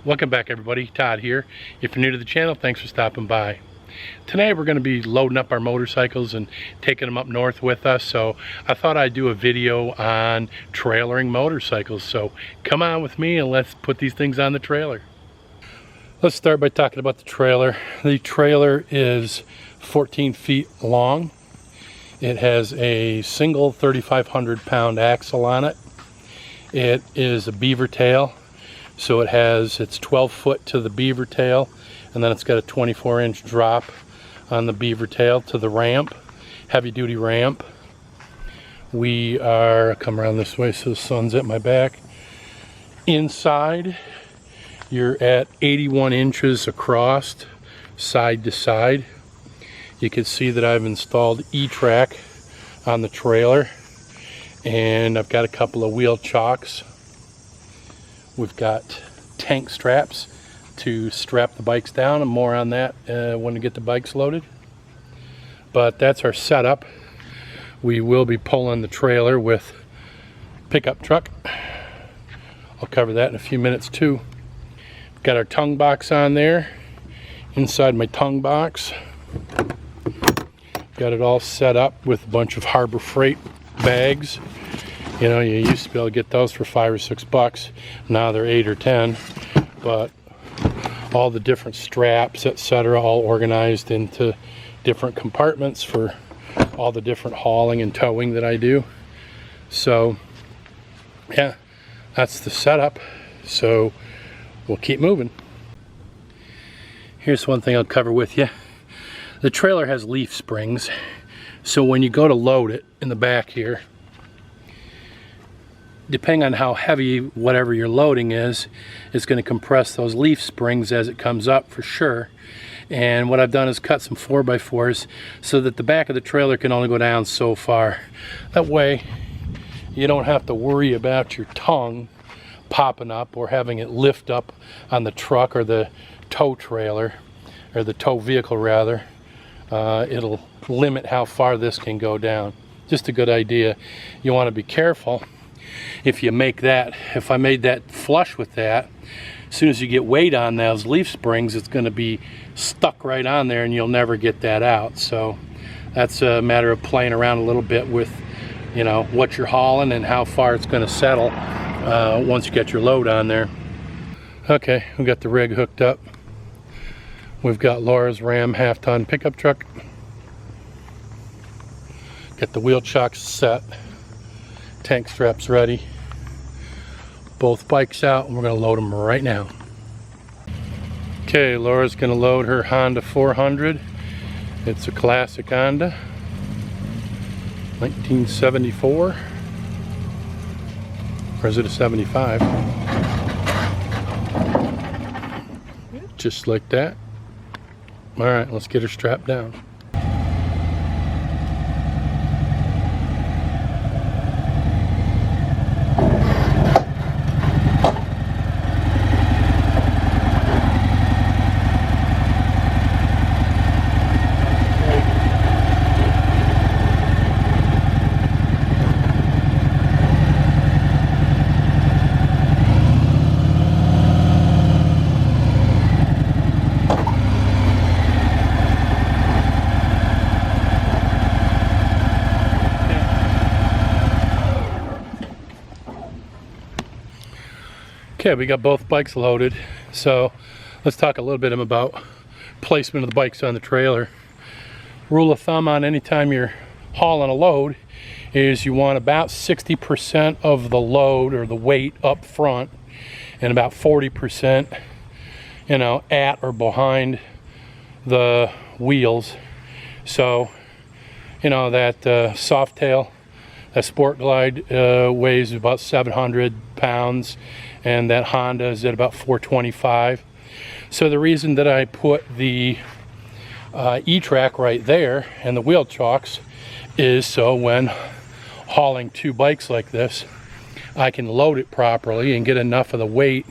Welcome back everybody, Todd here. If you're new to the channel, thanks for stopping by. Tonight we're going to be loading up our motorcycles and taking them up north with us, so I thought I'd do a video on trailering motorcycles. So come on with me and let's put these things on the trailer. Let's start by talking about the trailer. The trailer is 14 feet long. It has a single 3,500 pound axle on it. It is a beaver tail. So it's 12 foot to the beaver tail, and then it's got a 24-inch drop on the beaver tail to the ramp, heavy duty ramp. We are, come around this way so the sun's at my back. Inside, you're at 81 inches across, side to side. You can see that I've installed E-track on the trailer, and I've got a couple of wheel chocks. We've got tank straps to strap the bikes down, and more on that when we get the bikes loaded. But that's our setup. We will be pulling the trailer with pickup truck. I'll cover that in a few minutes too. We've got our tongue box on there. Inside my tongue box, got it all set up with a bunch of Harbor Freight bags. You know, you used to be able to get those for $5 or $6. Now they're 8 or 10. But all the different straps, etc., all organized into different compartments for all the different hauling and towing that I do. So, yeah, that's the setup. So, we'll keep moving. Here's one thing I'll cover with you. The trailer has leaf springs. So when you go to load it in the back here, depending on how heavy whatever you're loading is, it's going to compress those leaf springs as it comes up for sure. And what I've done is cut some 4x4s so that the back of the trailer can only go down so far. That way you don't have to worry about your tongue popping up or having it lift up on the truck or the tow trailer, or the tow vehicle rather. It'll limit how far this can go down. Just a good idea. You want to be careful. If you make that, if I made that flush with that, as soon as you get weight on those leaf springs, it's going to be stuck right on there and you'll never get that out. So that's a matter of playing around a little bit with, you know, what you're hauling and how far it's going to settle once you get your load on there. Okay, we got the rig hooked up. We've got Laura's Ram half-ton pickup truck. Got the wheel chocks set. Tank straps ready. Both bikes out, and we're going to load them right now. Okay, Laura's going to load her Honda 400. It's a classic Honda, 1974, or is it a 75? Just like that. All right, let's get her strapped down. Okay, we got both bikes loaded, so let's talk a little bit about placement of the bikes on the trailer. Rule of thumb on any time you're hauling a load is you want about 60% of the load or the weight up front and about 40%, you know, at or behind the wheels. So, you know, that Softail, that Sport Glide weighs about 700 pounds, and that Honda is at about 425. So the reason that I put the E-track right there and the wheel chocks is so when hauling two bikes like this, I can load it properly and get enough of the weight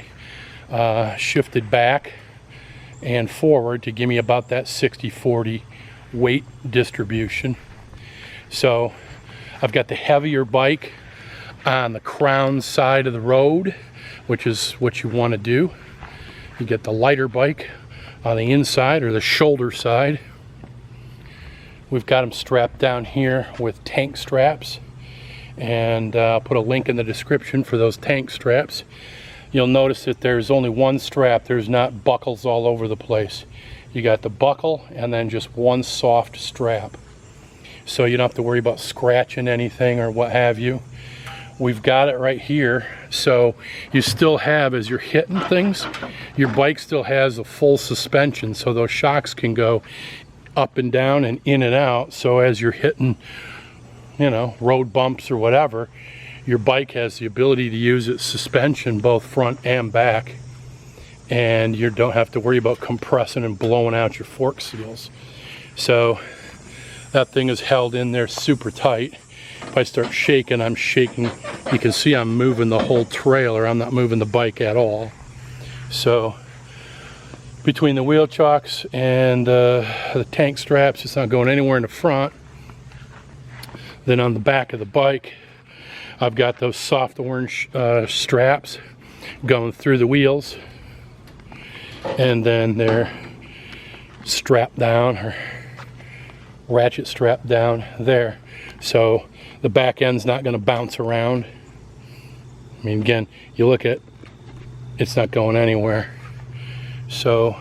shifted back and forward to give me about that 60-40 weight distribution. So I've got the heavier bike on the crown side of the road, which is what you want to do. You get the lighter bike on the inside or the shoulder side. We've got them strapped down here with tank straps, and I'll put a link in the description for those tank straps. You'll notice that there's only one strap. There's not buckles all over the place. You got the buckle and then just one soft strap, so you don't have to worry about scratching anything or what have you. We've got it right here, so you still have, as you're hitting things, your bike still has a full suspension, so those shocks can go up and down and in and out. So as you're hitting, you know, road bumps or whatever, your bike has the ability to use its suspension both front and back, and you don't have to worry about compressing and blowing out your fork seals. So that thing is held in there super tight. If I start shaking, I'm shaking. You can see I'm moving the whole trailer. I'm not moving the bike at all. So between the wheel chocks and the tank straps, it's not going anywhere in the front. Then on the back of the bike, I've got those soft orange straps going through the wheels, and then they're strapped down, or ratchet strapped down there, so the back end's not going to bounce around. I mean, again, you look at it's not going anywhere. So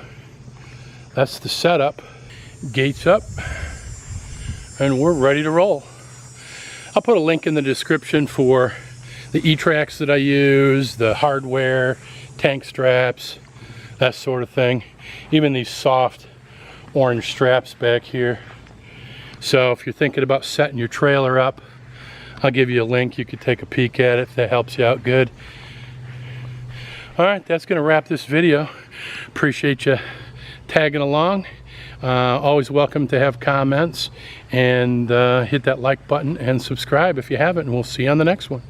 that's the setup. Gates up, and we're ready to roll. I'll put a link in the description for the E-tracks that I use, the hardware, tank straps, that sort of thing. Even these soft orange straps back here. So if you're thinking about setting your trailer up, I'll give you a link. You could take a peek at it if that helps you out good. All right, that's going to wrap this video. Appreciate you tagging along. Always welcome to have comments, and hit that like button and subscribe if you haven't, and we'll see you on the next one.